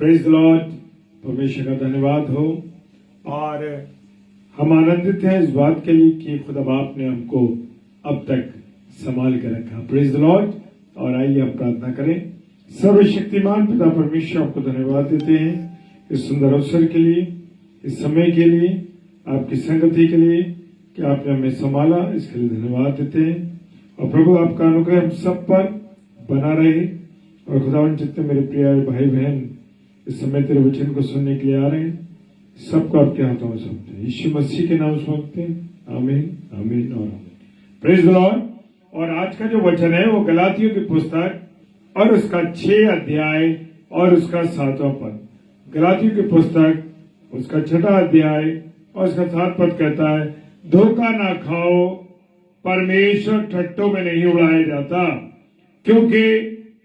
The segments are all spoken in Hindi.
Praise the Lord. परमेश्वर का धन्यवाद हो। और हम आनंदित हैं इस बात के लिए कि खुदा बाप ने हमको अब तक संभाल कर रखा। Praise the Lord. और आइए हम प्रार्थना करें। सर्वशक्तिमान पिता परमेश्वर, आपको धन्यवाद देते हैं इस सुंदर अवसर के लिए, इस समय के लिए, आपकी संगति के लिए कि आपने हमें संभाला, इसके लिए धन्यवाद देते हैं। और प्रभु, आपका अनुग्रह हम सब पर बना रहे। और खुदावन, जितने मेरे प्रिय भाई बहन इस समय तेरे वचन को सुनने के लिए आ रहे हैं, सबको आपके हाथों में सौंपते हैं। यीशु मसीह के नाम सौंपते हैं। आमीन, आमीन और आमीन। Praise the Lord. और आज का जो वचन है वो गलातियों की पुस्तक और उसका 6 अध्याय और उसका 7वां पद। गलातियों की पुस्तक उसका 6 अध्याय और उसका 7 पद कहता है, धोखा ना खाओ, परमेश्वर ठट्टों में नहीं उड़ाया जाता, क्योंकि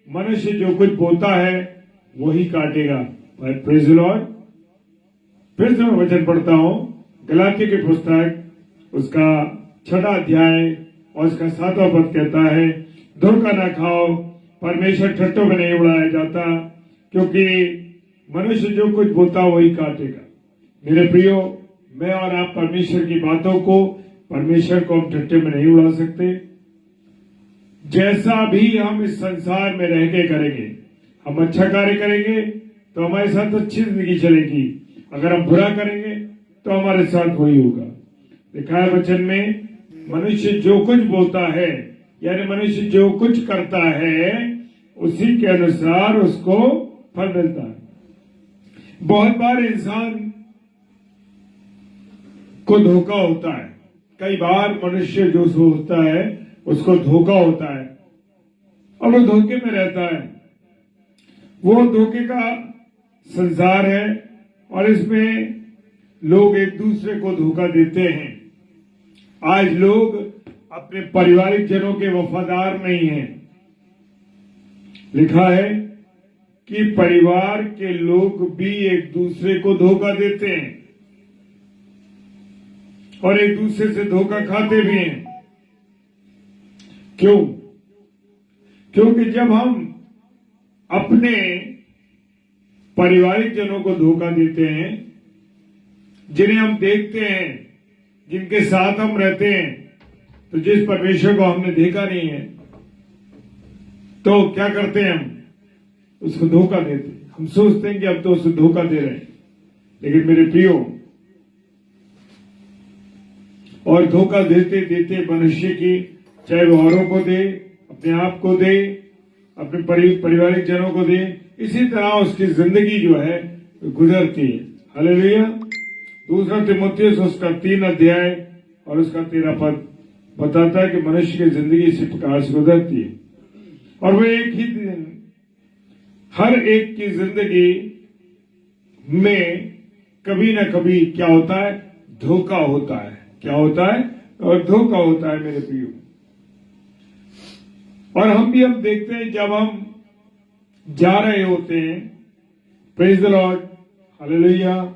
मनुष्य जो कुछ बोता है वही काटेगा। Praise the Lord. फिर से मैं वचन पढ़ता हूं। गलातियों की पुस्तक उसका 6 अध्याय और उसका 7वां पद कहता है, धोखा ना खाओ, परमेश्वर ठट्टों में नहीं उड़ाया जाता, क्योंकि मनुष्य जो कुछ बोता वही काटेगा। मेरे प्रियो, मैं और आप परमेश्वर की बातों को, परमेश्वर को हम ठट्टे में नहीं उड़ा सकते। जैसा भी हम इस संसार में रह के करेंगे, हम अच्छा कार्य करेंगे तो हमारे साथ अच्छी जिंदगी चलेगी। अगर हम बुरा करेंगे तो हमारे साथ वही होगा। लिखा है वचन में, मनुष्य जो कुछ बोलता है, यानी मनुष्य जो कुछ करता है उसी के अनुसार उसको फल मिलता है। बहुत बार इंसान को धोखा होता है। कई बार मनुष्य जो सोचता है उसको धोखा होता है और वो धोखे में रहता है। वो धोखे का संसार है और इसमें लोग एक दूसरे को धोखा देते हैं। आज लोग अपने पारिवारिक जनों के वफादार नहीं हैं। लिखा है कि परिवार के लोग भी एक दूसरे को धोखा देते हैं और एक दूसरे से धोखा खाते भी हैं। क्यों? क्योंकि जब हम अपने पारिवारिक जनों को धोखा देते हैं, जिन्हें हम देखते हैं, जिनके साथ हम रहते हैं, तो जिस परमेश्वर को हमने देखा नहीं है, तो क्या करते हैं? हम उसको धोखा देते हैं। हम सोचते हैं कि अब तो उसे धोखा दे रहे हैं, लेकिन मेरे प्रियो, और धोखा देते देते मनुष्य की, चाहे वो औरों को दे, अपने आप को दे, अपने पारिवारिक जनों को दे, इसी तरह उसकी जिंदगी जो है गुजरती है। हालेलुया। 2 तीमुथियुस उसका 3 अध्याय और उसका 13 पद बताता है कि मनुष्य की जिंदगी इसी प्रकार से गुजरती है। और वो एक ही दिन हर एक की जिंदगी में कभी ना कभी क्या होता है? धोखा होता है। क्या होता है? और धोखा होता है मेरे प्रियो। और हम देखते हैं जब हम जा रहे होते हैं, प्रेज द लॉर्ड, हालेलुया,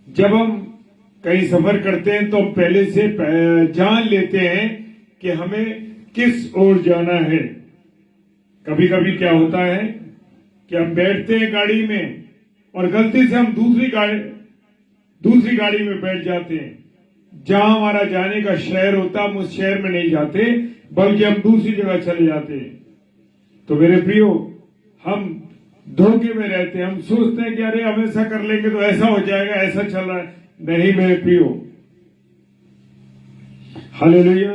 जब हम कहीं सफर करते हैं तो हम पहले से जान लेते हैं कि हमें किस ओर जाना है। कभी कभी क्या होता है कि हम बैठते हैं गाड़ी में और गलती से हम दूसरी गाड़ी में बैठ जाते हैं। जहां हमारा जाने का शहर होता, हम उस शहर में नहीं जाते, बल्कि हम दूसरी जगह चले जाते हैं। तो मेरे प्रियो, हम धोखे में रहते हैं। हम सोचते हैं कि अरे हम ऐसा कर लेंगे तो ऐसा हो जाएगा, ऐसा चल रहा है। नहीं मेरे प्रियो, हालेलुया।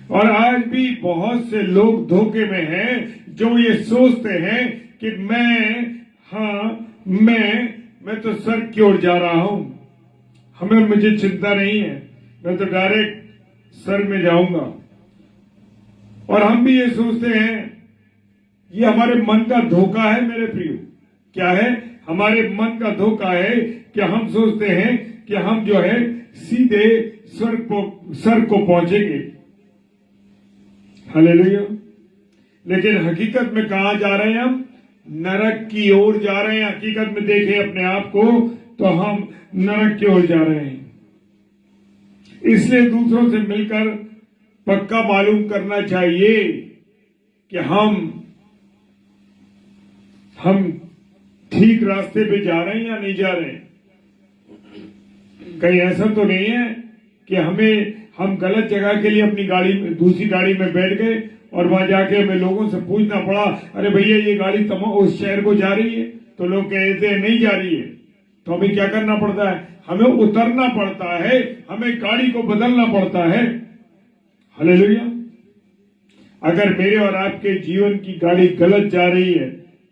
और आज भी बहुत से लोग धोखे में हैं, जो ये सोचते हैं कि मैं तो स्वर्ग की ओर जा रहा हूं, मुझे चिंता नहीं है, मैं तो डायरेक्ट स्वर्ग में जाऊंगा। और हम भी ये सोचते हैं, ये हमारे मन का धोखा है मेरे प्रियो। क्या है? हमारे मन का धोखा है कि हम सोचते हैं कि हम जो है सीधे स्वर्ग को पहुंचेंगे। हालेलुया। लेकिन हकीकत में कहां जा रहे हैं? हम नरक की ओर जा रहे हैं। हकीकत में देखें अपने आप को तो हम नरक की ओर जा रहे हैं। इसलिए दूसरों से मिलकर पक्का मालूम करना चाहिए कि हम ठीक रास्ते पे जा रहे हैं या नहीं जा रहे हैं। कहीं ऐसा तो नहीं है कि हम गलत जगह के लिए अपनी गाड़ी में, दूसरी गाड़ी में बैठ गए और वहां जाके हमें लोगों से पूछना पड़ा, अरे भैया ये गाड़ी उस शहर को जा रही है, तो लोग कहते हैं नहीं जा रही है। तो हमें क्या करना पड़ता है, हमें उतरना पड़ता है, हमें गाड़ी को बदलना पड़ता है। हालेलुया। अगर मेरे और आपके जीवन की गाड़ी गलत जा रही है,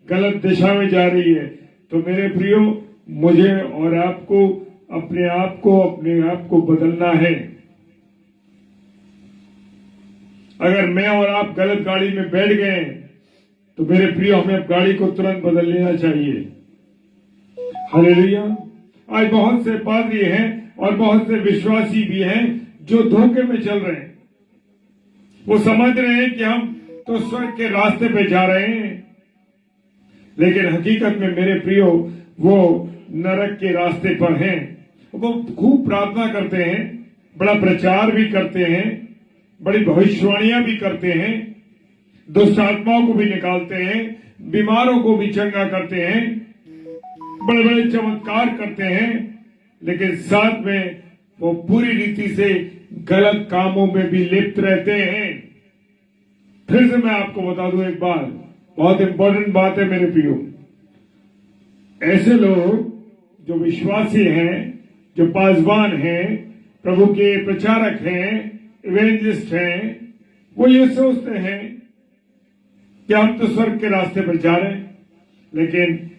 गलत दिशा में जा रही है, तो मेरे प्रियो, मुझे और आपको अपने आप को बदलना है। अगर मैं और आप गलत गाड़ी में बैठ गए तो मेरे प्रियो, हमें गाड़ी को तुरंत बदल लेना चाहिए। हालेलुया। आज बहुत से पादरी हैं और बहुत से विश्वासी भी हैं जो धोखे में चल रहे हैं। वो समझ रहे हैं कि हम तो स्वर्ग के रास्ते पे जा रहे हैं, लेकिन हकीकत में मेरे प्रियो, वो नरक के रास्ते पर हैं। वो खूब प्रार्थना करते हैं, बड़ा प्रचार भी करते हैं, बड़ी भविष्यवाणियां भी करते हैं, दुष्ट आत्माओं को भी निकालते हैं, बीमारों को भी चंगा करते हैं, बड़े बड़े चमत्कार करते हैं, लेकिन साथ में वो पूरी रीति से गलत कामों में भी लिप्त रहते हैं। फिर से मैं आपको बता दूं एक बात, बहुत इंपॉर्टेंट बात है मेरे प्रियो। ऐसे लोग जो विश्वासी हैं, जो पासवान हैं, प्रभु के प्रचारक हैं, इवेंजलिस्ट हैं, वो ये सोचते हैं कि हम तो स्वर्ग के रास्ते पर जा रहे हैं, लेकिन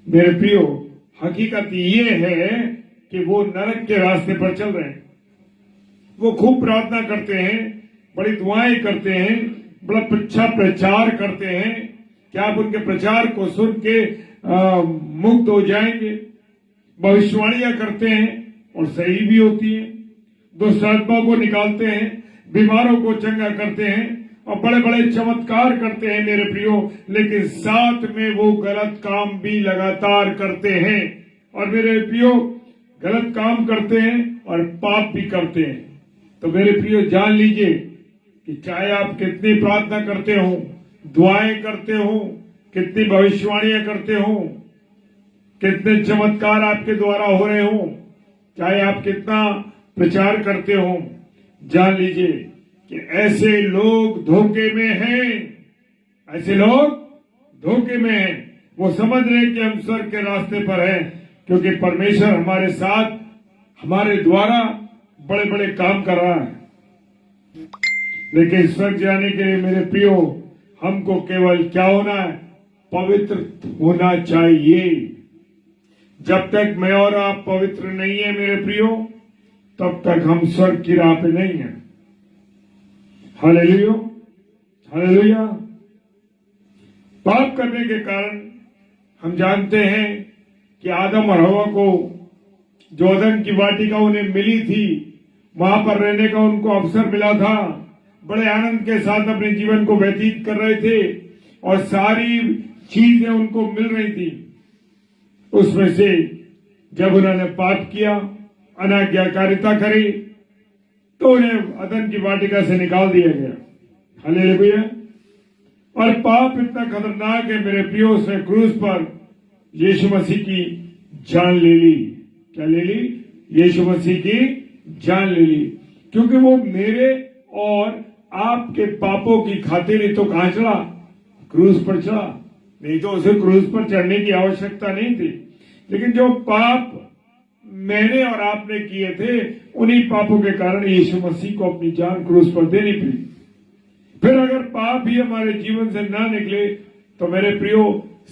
मेरे प्रियो, हकीकत ये है कि वो नरक के रास्ते पर चल रहे हैं। वो खूब प्रार्थना करते हैं, बड़ी दुआएं करते हैं, बड़ा अच्छा प्रचार करते हैं कि आप उनके प्रचार को सुन के मुक्त हो जाएंगे। भविष्यवाणियां करते हैं और सही भी होती है, दुष्ट आत्माओं को निकालते हैं, बीमारों को चंगा करते हैं और बड़े बड़े चमत्कार करते हैं मेरे प्रियो, लेकिन साथ में वो गलत काम भी लगातार करते हैं। और मेरे प्रियो, गलत काम करते हैं और पाप भी करते हैं। तो मेरे प्रियो, जान लीजिए कि चाहे आप कितनी प्रार्थना करते हो, दुआएं करते हो, कितनी भविष्यवाणियां करते हो, कितने चमत्कार आपके द्वारा हो रहे हो, चाहे आप कितना प्रचार करते हो, जान लीजिए कि ऐसे लोग धोखे में हैं। ऐसे लोग धोखे में हैं। वो समझ रहे कि हम स्वर्ग के रास्ते पर हैं, क्योंकि परमेश्वर हमारे साथ, हमारे द्वारा बड़े बड़े काम कर रहा है। लेकिन स्वर्ग जाने के लिए मेरे प्रियो, हमको केवल क्या होना है, पवित्र होना चाहिए। जब तक मैं और आप पवित्र नहीं है मेरे प्रियो, तब तक हम स्वर्ग की राह पे नहीं है। Hallelujah, hallelujah. पाप करने के कारण हम जानते हैं कि आदम और हवा को जो अदन की वाटिका उन्हें मिली थी, वहां पर रहने का उनको अवसर मिला था। बड़े आनंद के साथ अपने जीवन को व्यतीत कर रहे थे और सारी चीजें उनको मिल रही थी। उसमें से जब उन्होंने पाप किया, अनाज्ञाकारिता करी, तो उन्हें अदन की वाटिका से निकाल दिया गया। हालेलुया। और पाप इतना खतरनाक है मेरे प्रियो, उसने क्रूस पर यीशु मसीह की जान ले ली। क्या ले ली? यीशु मसीह की जान ले ली, क्योंकि वो मेरे और आपके पापों की खातिर ही तो कहां चढ़ा? क्रूस पर चढ़ा। नहीं तो उसे क्रूस पर चढ़ने की आवश्यकता नहीं थी, लेकिन जो पाप मैंने और आपने किए थे, उन्हीं पापों के कारण यीशु मसीह को अपनी जान क्रूस पर देनी पड़ी। फिर अगर पाप ही हमारे जीवन से ना निकले तो मेरे प्रियो,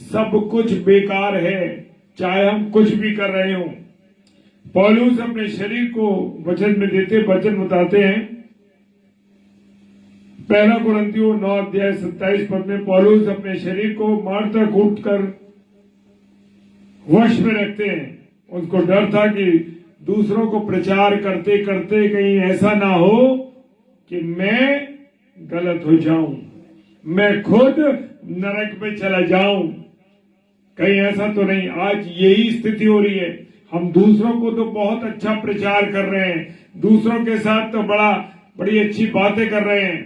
सब कुछ बेकार है, चाहे हम कुछ भी कर रहे हो। पौलुस अपने शरीर को वचन में देते वचन बताते हैं। पहला कुरिन्थियों 9:27 पद में पौलुस अपने शरीर को मारकर कूटकर वश में रखते हैं। उनको डर था कि दूसरों को प्रचार करते करते कहीं ऐसा ना हो कि मैं गलत हो जाऊं, मैं खुद नरक में चला जाऊं। कहीं ऐसा तो नहीं? आज यही स्थिति हो रही है। हम दूसरों को तो बहुत अच्छा प्रचार कर रहे हैं, दूसरों के साथ तो बड़ी अच्छी बातें कर रहे हैं।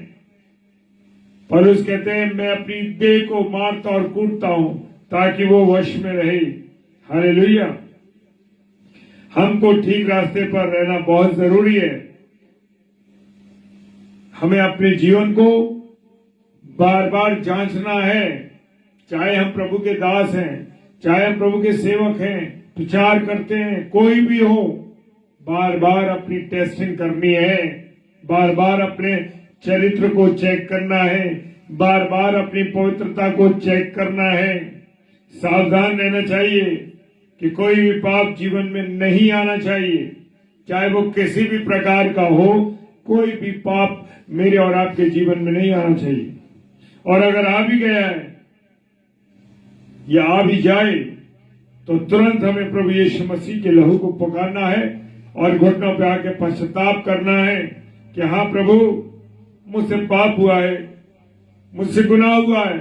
पौलुस कहते हैं, मैं अपनी देह को मारता और कूटता हूं, ताकि वो वश में रहे। हालेलुया। हमको ठीक रास्ते पर रहना बहुत जरूरी है। हमें अपने जीवन को बार बार जांचना है। चाहे हम प्रभु के दास हैं, चाहे हम प्रभु के सेवक हैं, प्रचार करते हैं, कोई भी हो, बार बार अपनी टेस्टिंग करनी है। बार बार अपने चरित्र को चेक करना है। बार बार अपनी पवित्रता को चेक करना है। सावधान रहना चाहिए कि कोई भी पाप जीवन में नहीं आना चाहिए, चाहे वो किसी भी प्रकार का हो। कोई भी पाप मेरे और आपके जीवन में नहीं आना चाहिए। और अगर आ भी गया है या आ भी जाए तो तुरंत हमें प्रभु यीशु मसीह के लहू को पुकारना है और घुटनों पे आके पश्चाताप करना है कि हाँ प्रभु, मुझसे पाप हुआ है, मुझसे गुनाह हुआ है।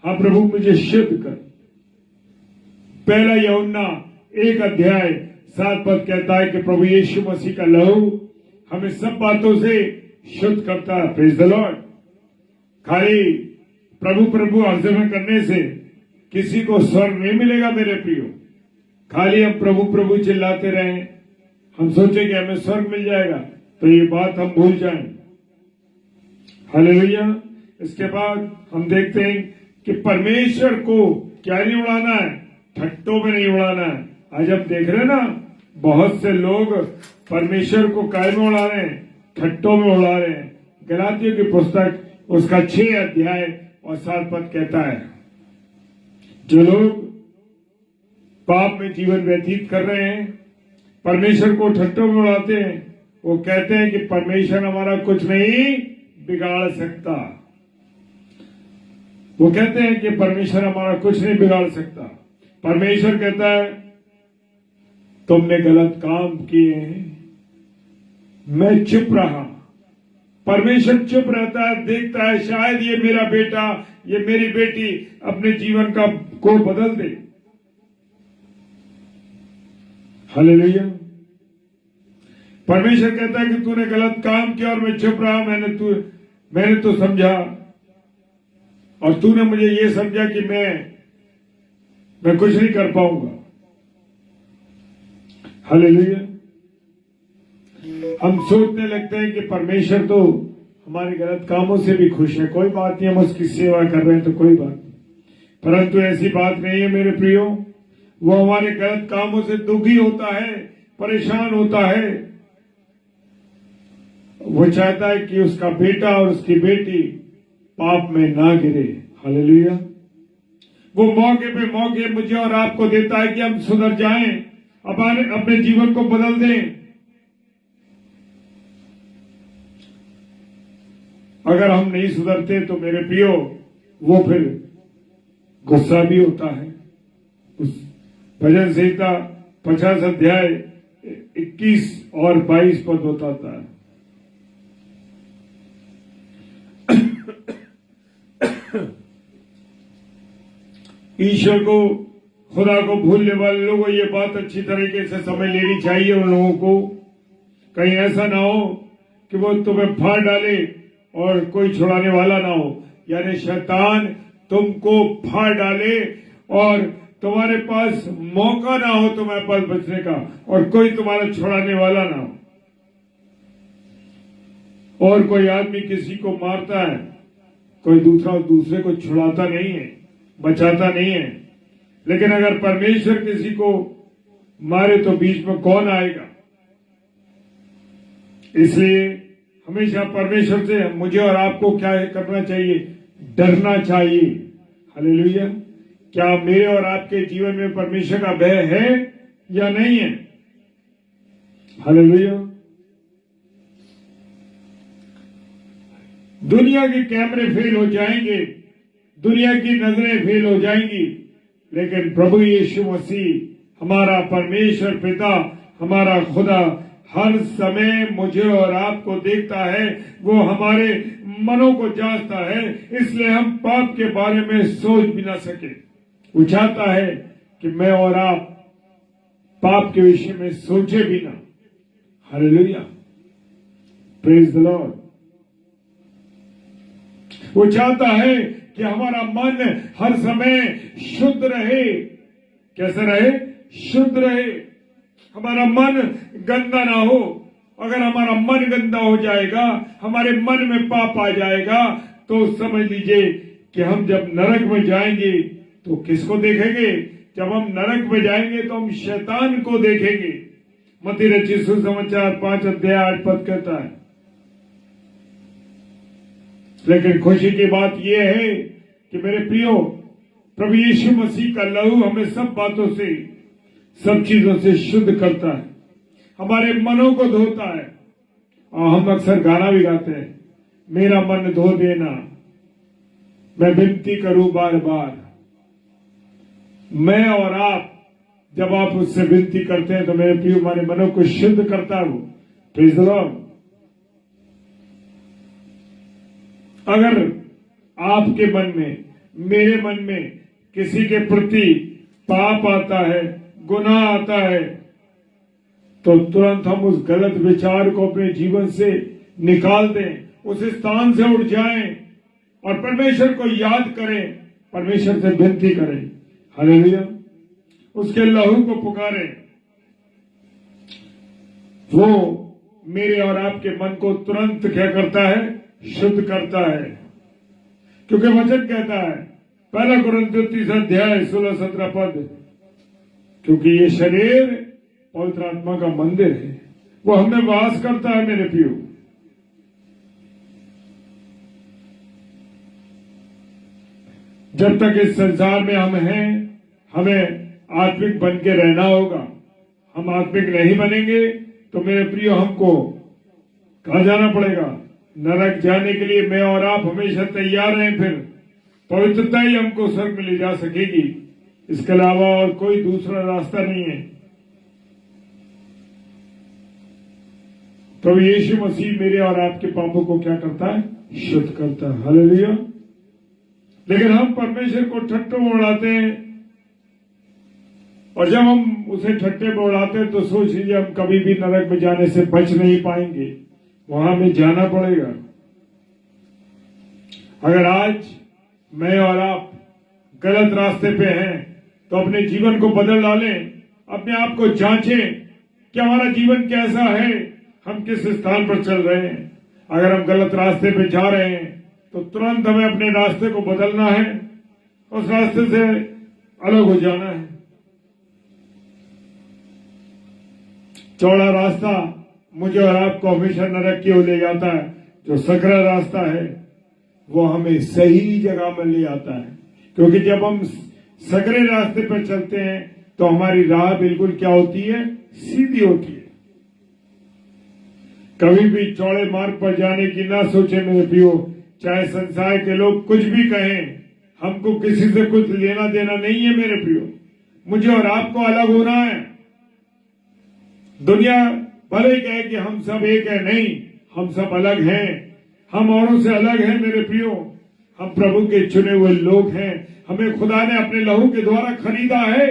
हाँ प्रभु, मुझे शुद्ध कर। पहला यूहन्ना 1:7 कहता है कि प्रभु यीशु मसीह का लहू हमें सब बातों से शुद्ध करता है। Praise the Lord. खाली प्रभु प्रभु अर्जन करने से किसी को स्वर्ग नहीं मिलेगा मेरे प्रियो। खाली हम प्रभु प्रभु चिल्लाते रहें, हम सोचे कि हमें स्वर्ग मिल जाएगा, तो ये बात हम भूल जाएं। हालेलुया। इसके बाद हम देखते हैं कि परमेश्वर को क्या नहीं उड़ाना है, ठट्टों में नहीं उड़ाना है। आज हम देख रहे हैं ना, बहुत से लोग परमेश्वर को काय में उड़ा रहे हैं, ठट्टों में उड़ा रहे हैं। गलातियों की पुस्तक उसका 6:7 कहता है, जो लोग पाप में जीवन व्यतीत कर रहे हैं, परमेश्वर को ठट्टों में उड़ाते हैं, वो कहते हैं कि परमेश्वर हमारा कुछ नहीं बिगाड़ सकता। वो कहते हैं कि परमेश्वर हमारा कुछ नहीं बिगाड़ सकता। परमेश्वर कहता है तुमने गलत काम किए हैं, मैं चुप रहा। परमेश्वर चुप रहता है, देखता है शायद ये मेरा बेटा, ये मेरी बेटी अपने जीवन को बदल दे। हालेलुया। परमेश्वर कहता है कि तूने गलत काम किया और मैं चुप रहा। मैंने तो समझा और तूने मुझे ये समझा कि मैं कुछ नहीं कर पाऊंगा। हालेलुया। हम सोचने लगते हैं कि परमेश्वर तो हमारे गलत कामों से भी खुश है, कोई बात नहीं, हम उसकी सेवा कर रहे हैं तो कोई बात नहीं। परंतु ऐसी बात नहीं है मेरे प्रियो। वो हमारे गलत कामों से दुखी होता है, परेशान होता है। वो चाहता है कि उसका बेटा और उसकी बेटी पाप में ना गिरे। हालेलुया। वो मौके पे मौके मुझे और आपको देता है कि हम सुधर जाएं, अपने जीवन को बदल दें। अगर हम नहीं सुधरते तो मेरे प्रियो, वो फिर गुस्सा भी होता है। उस भजन संहिता 50:21 और 22 पद बताता है। ईश्वर को, खुदा को भूलने वाले लोगों को ये बात अच्छी तरीके से समझ लेनी चाहिए उन लोगों को। कहीं ऐसा ना हो कि वो तुम्हें फाड़ डाले और कोई छुड़ाने वाला ना हो। यानी शैतान तुमको फाड़ डाले और तुम्हारे पास मौका ना हो तुम्हारे पास बचने का, और कोई तुम्हारा छुड़ाने वाला ना हो। और कोई आदमी किसी को मारता है, कोई दूसरे को छुड़ाता नहीं है, बचाता नहीं है। लेकिन अगर परमेश्वर किसी को मारे तो बीच में कौन आएगा? इसलिए हमेशा परमेश्वर से मुझे और आपको क्या करना चाहिए? डरना चाहिए। हालेलुया। क्या मेरे और आपके जीवन में परमेश्वर का भय है या नहीं है? हालेलुया। दुनिया के कैमरे फेल हो जाएंगे, दुनिया की नजरें फेल हो जाएंगी, लेकिन प्रभु यीशु मसीह हमारा परमेश्वर पिता, हमारा खुदा हर समय मुझे और आपको देखता है। वो हमारे मनों को जांचता है, इसलिए हम पाप के बारे में सोच भी ना सके। वो चाहता है कि मैं और आप पाप के विषय में सोचे भी ना। हालेलुया। Praise the Lord. वो चाहता है कि हमारा मन हर समय शुद्ध रहे। कैसे रहे? शुद्ध रहे। हमारा मन गंदा ना हो। अगर हमारा मन गंदा हो जाएगा, हमारे मन में पाप आ जाएगा, तो समझ लीजिए कि हम जब नरक में जाएंगे तो किसको देखेंगे? जब हम नरक में जाएंगे तो हम शैतान को देखेंगे। मत्ती रचित सुसमाचार 5 अध्याय 8 पद कहता है। लेकिन खुशी की बात यह है कि मेरे प्रियो, प्रभु यीशु मसीह का लहू हमें सब बातों से, सब चीजों से शुद्ध करता है, हमारे मनों को धोता है। और हम अक्सर गाना भी गाते हैं, मेरा मन धो देना, मैं विनती करूं बार बार। मैं और आप, जब आप उससे विनती करते हैं तो मेरे प्रिय हमारे मनों को शुद्ध करता है वो। Praise the Lord. अगर आपके मन में, मेरे मन में किसी के प्रति पाप आता है, गुनाह आता है, तो तुरंत हम उस गलत विचार को अपने जीवन से निकाल दें, उस स्थान से उठ जाएं और परमेश्वर को याद करें, परमेश्वर से विनती करें। हालेलुया। उसके लहू को पुकारें। वो मेरे और आपके मन को तुरंत क्या करता है? शुद्ध करता है। क्योंकि वचन कहता है, 1 कुरिन्थियों 30 अध्याय 16-17 पद, क्योंकि ये शरीर पवित्र आत्मा का मंदिर है, वो हमें वास करता है। मेरे प्रियो, जब तक इस संसार में हम हैं, हमें आत्मिक बन के रहना होगा। हम आत्मिक नहीं बनेंगे तो मेरे प्रियो हमको कहां जाना पड़ेगा? नरक जाने के लिए मैं और आप हमेशा तैयार रहें। फिर पवित्रता ही हमको स्वर्ग में ले जा सकेगी। इसके अलावा और कोई दूसरा रास्ता नहीं है। तो यीशु मसीह मेरे और आपके पापों को क्या करता है? शुद्ध करता है। हालेलुया। लेकिन हम परमेश्वर को ठट्ठों में उड़ाते हैं, और जब हम उसे ठट्टे में उड़ाते हैं तो सोच लीजिए हम कभी भी नरक में जाने से बच नहीं पाएंगे, वहां में जाना पड़ेगा। अगर आज मैं और आप गलत रास्ते पे हैं तो अपने जीवन को बदल डालें, अपने आप को जांचें कि हमारा जीवन कैसा है, हम किस स्थान पर चल रहे हैं। अगर हम गलत रास्ते पे जा रहे हैं तो तुरंत हमें अपने रास्ते को बदलना है, उस रास्ते से अलग हो जाना है। चौड़ा रास्ता मुझे और आपको हमेशा नरक की ओर ले जाता है, जो सकरा रास्ता है वो हमें सही जगह में ले आता है। क्योंकि जब हम सकरे रास्ते पर चलते हैं तो हमारी राह बिल्कुल क्या होती है? सीधी होती है। कभी भी चौड़े मार्ग पर जाने की ना सोचे मेरे प्रियो। चाहे संसार के लोग कुछ भी कहें, हमको किसी से कुछ लेना देना नहीं है मेरे प्रियो। मुझे और आपको अलग होना है। दुनिया भले ही कहे कि हम सब एक है, नहीं, हम सब अलग हैं। हम औरों से अलग हैं मेरे प्रियो। हम प्रभु के चुने हुए लोग हैं। हमें खुदा ने अपने लहू के द्वारा खरीदा है।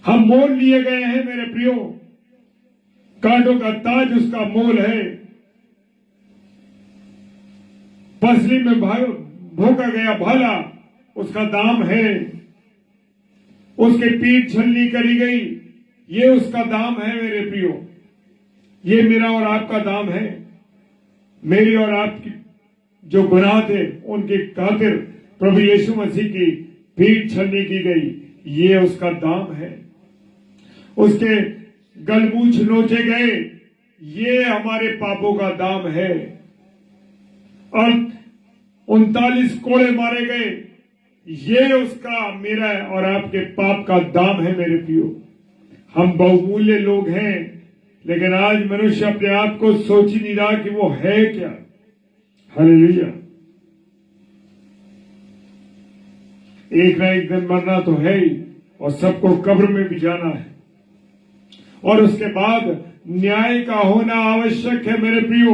हम मोल लिए गए हैं मेरे प्रियो। कांटों का ताज उसका मोल है। पसली में भोंका गया भाला उसका दाम है। उसके पीठ छलनी करी गई, ये उसका दाम है मेरे प्रियो। ये मेरा और आपका दाम है। मेरी और आपकी जो गुनाह थे उनके खातिर प्रभु यीशु मसीह की पीठ छलनी की गई, ये उसका दाम है। उसके गलमूछ नोचे गए, ये हमारे पापों का दाम है। और 39 कोड़े मारे गए, ये उसका, मेरा और आपके पाप का दाम है मेरे प्रियो। हम बहुमूल्य लोग हैं, लेकिन आज मनुष्य अपने आप को सोच ही नहीं रहा कि वो है क्या। हालेलुया। एक ना एक दिन मरना तो है ही, और सबको कब्र में भी जाना है, और उसके बाद न्याय का होना आवश्यक है मेरे प्रियो।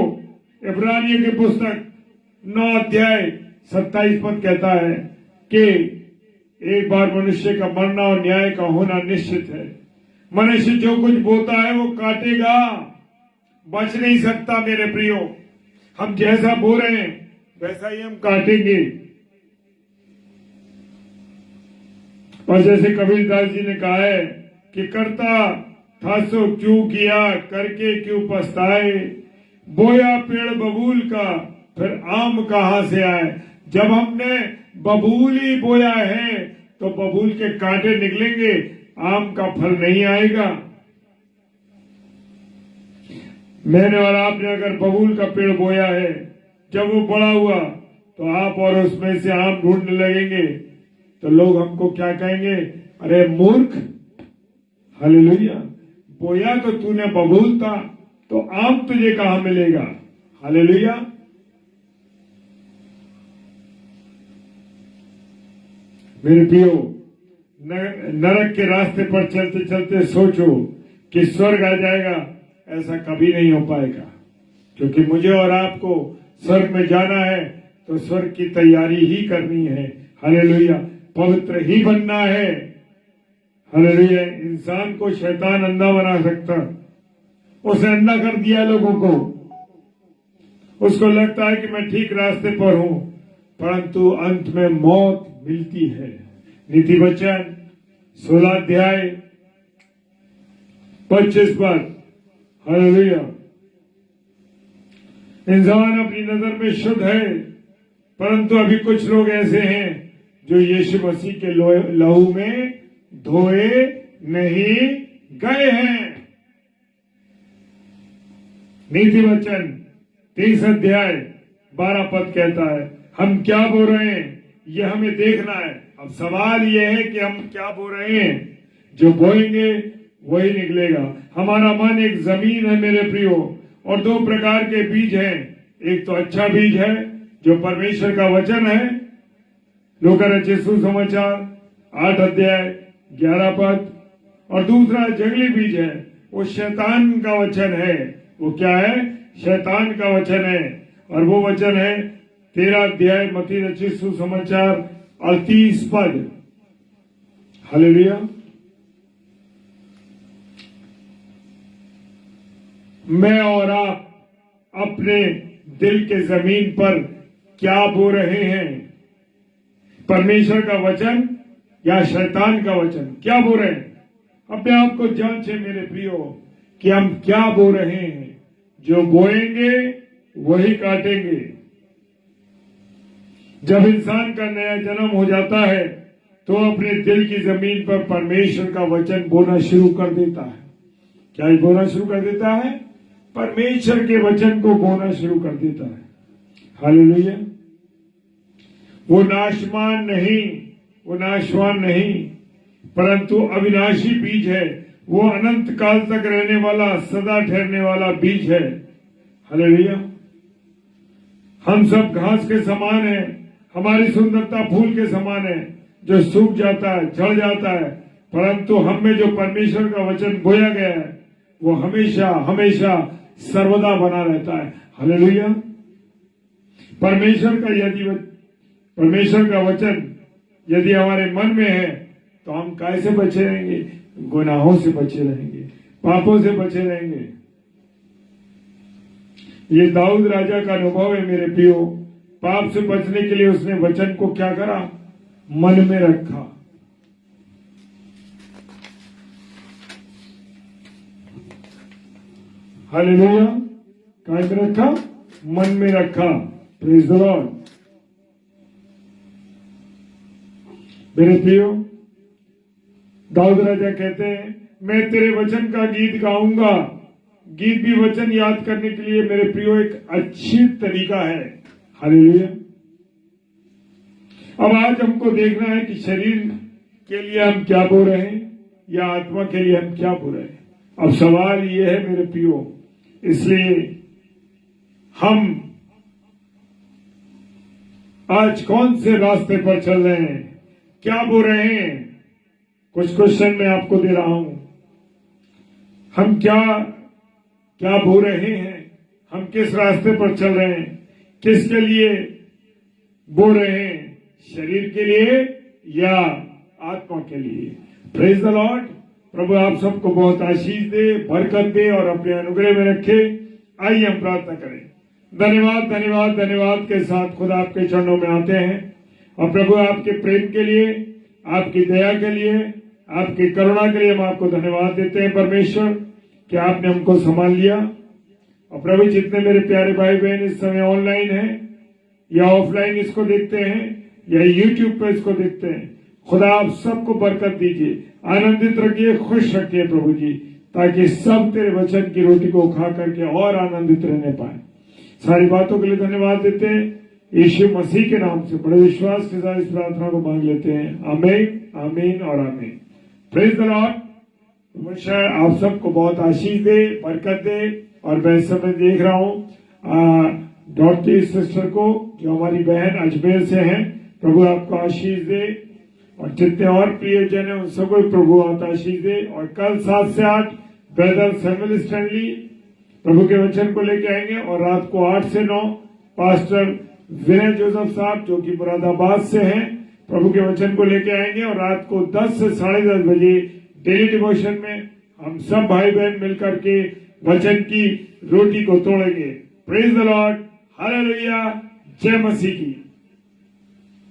इब्रानियों की पुस्तक 9 अध्याय 27 पद कहता है कि एक बार मनुष्य का मरना और न्याय का होना निश्चित है। मनुष्य जो कुछ बोता है वो काटेगा, बच नहीं सकता मेरे प्रियो। हम जैसा बो रहे हैं वैसा ही हम काटेंगे। और जैसे कबीरदास जी ने कहा है कि करता था सो क्यों किया, करके क्यों पछताए, बोया पेड़ बबूल का फिर आम कहां से आए। जब हमने बबूल ही बोया है तो बबूल के कांटे निकलेंगे, आम का फल नहीं आएगा। मैंने और आपने अगर बबूल का पेड़ बोया है, जब वो बड़ा हुआ तो आप और उसमें से आम ढूंढने लगेंगे, तो लोग हमको क्या कहेंगे, अरे मूर्ख, हालेलुया, बोया तो तूने बबूल था, तो आम तुझे कहां मिलेगा। हालेलुया। मेरे प्रियो, नरक के रास्ते पर चलते चलते सोचो कि स्वर्ग आ जाएगा, ऐसा कभी नहीं हो पाएगा। क्योंकि मुझे और आपको स्वर्ग में जाना है तो स्वर्ग की तैयारी ही करनी है। हालेलुया। पवित्र ही बनना है। हालेलुया। इंसान को शैतान अंधा बना सकता, उसने अंधा कर दिया लोगों को। उसको लगता है कि मैं ठीक रास्ते पर हूं, परंतु अंत में मौत मिलती है। नीति वचन 16 अध्याय 25 पद। हालेलुया। इंसान अपनी नजर में शुद्ध है, परंतु अभी कुछ लोग ऐसे हैं जो यीशु मसीह के लहू में धोए नहीं गए हैं। नीति वचन 30 अध्याय 12 पद कहता है, हम क्या बोल रहे हैं ये हमें देखना है। अब सवाल यह है कि हम क्या बोल रहे हैं। जो बोएंगे वही निकलेगा। हमारा मन एक जमीन है मेरे प्रियो, और दो प्रकार के बीज हैं। एक तो अच्छा बीज है जो परमेश्वर का वचन है, लूका रचित सुसमाचार 8 अध्याय 11 पद, और दूसरा जंगली बीज है, वो शैतान का वचन है। वो क्या है? शैतान का वचन है। और वो वचन है 13 अध्याय मत्ती रचित सुसमाचार 38 पद। हालेलुया। मैं और आप अपने दिल के जमीन पर क्या बो रहे हैं? परमेश्वर का वचन या शैतान का वचन? क्या बो रहे हैं? अपने आप को जांचे मेरे प्रियो कि हम क्या बो रहे हैं। जो बोएंगे वही काटेंगे। जब इंसान का नया जन्म हो जाता है तो अपने दिल की जमीन पर परमेश्वर का वचन बोना शुरू कर देता है। क्या बोना शुरू कर देता है? परमेश्वर के वचन को बोना शुरू कर देता है। हालेलुया। वो नाशवान नहीं, परंतु अविनाशी बीज है। वो अनंत काल तक रहने वाला, सदा ठहरने वाला बीज है। हालेलुया। हम सब घास के समान हैं, हमारी सुंदरता फूल के समान है जो सूख जाता है, झड़ जाता है, परंतु हम में जो परमेश्वर का वचन बोया गया है वो हमेशा हमेशा सर्वदा बना रहता है। हालेलुया। परमेश्वर का वचन यदि हमारे मन में है तो हम कैसे बचे रहेंगे? गुनाहों से बचे रहेंगे, पापों से बचे रहेंगे। ये दाऊद राजा का अनुभव है मेरे प्रियो। पाप से बचने के लिए उसने वचन को क्या करा? मन में रखा। हालेलुया। कहां में रखा? मन में रखा। Praise the Lord. मेरे प्रियो, दाऊद राजा कहते हैं, मैं तेरे वचन का गीत गाऊंगा। गीत भी वचन याद करने के लिए मेरे प्रियो एक अच्छी तरीका है। हालेलुया। अब आज हमको देखना है कि शरीर के लिए हम क्या बोल रहे हैं या आत्मा के लिए हम क्या बोल रहे हैं। अब सवाल ये है मेरे प्रियो, इसलिए हम आज कौन से रास्ते पर चल रहे हैं, क्या बोल रहे हैं? कुछ क्वेश्चन मैं आपको दे रहा हूं। हम क्या बोल रहे हैं? हम किस रास्ते पर चल रहे हैं? किसके लिए बोल रहे हैं? शरीर के लिए या आत्मा के लिए? Praise the Lord. प्रभु आप सबको बहुत आशीष दे, बरकत दे और अपने अनुग्रह में रखे। आइए हम प्रार्थना करें। धन्यवाद धन्यवाद धन्यवाद के साथ खुदा आपके चरणों में आते हैं और प्रभु आपके प्रेम के लिए, आपकी दया के लिए, आपकी करुणा के लिए हम आपको धन्यवाद देते हैं परमेश्वर कि आपने हमको संभाल लिया। और प्रभु जितने मेरे प्यारे भाई बहन इस समय ऑनलाइन हैं या ऑफलाइन इसको देखते हैं या यूट्यूब पर इसको देखते हैं, खुदा आप सबको बरकत दीजिए, आनंदित रखिए, खुश रखिए प्रभु जी, ताकि सब तेरे वचन की रोटी को खा करके और आनंदित रहने पाए। सारी बातों के लिए धन्यवाद देते हैं, यीशु मसीह के नाम से बड़े विश्वास के साथ इस प्रार्थना को मांग लेते हैं। आमीन, आमीन और आमीन। Praise the Lord. परमेश्वर आप सबको बहुत आशीष दे, बरकत दे। और मैं इस समय देख रहा हूँ डॉक्टर सिस्टर को जो हमारी बहन अजमेर से हैं, प्रभु आपको आशीष दे। और जितने और प्रियजन हैं उन सबको प्रभु आप आशीष दे। और कल 7 से 8 ब्रदर सैमुअल स्टैनली प्रभु के वचन को लेके आएंगे और रात को 8 से 9 पास्टर विनय जोसेफ साहब जो कि मुरादाबाद से हैं प्रभु के वचन को लेके आएंगे। और रात को 10 से 10:30 बजे डेली डिवोशन में हम सब भाई बहन मिलकर के वचन की रोटी को तोड़ेंगे। प्रेज द लॉर्ड, हालेलुया, जय मसीह की।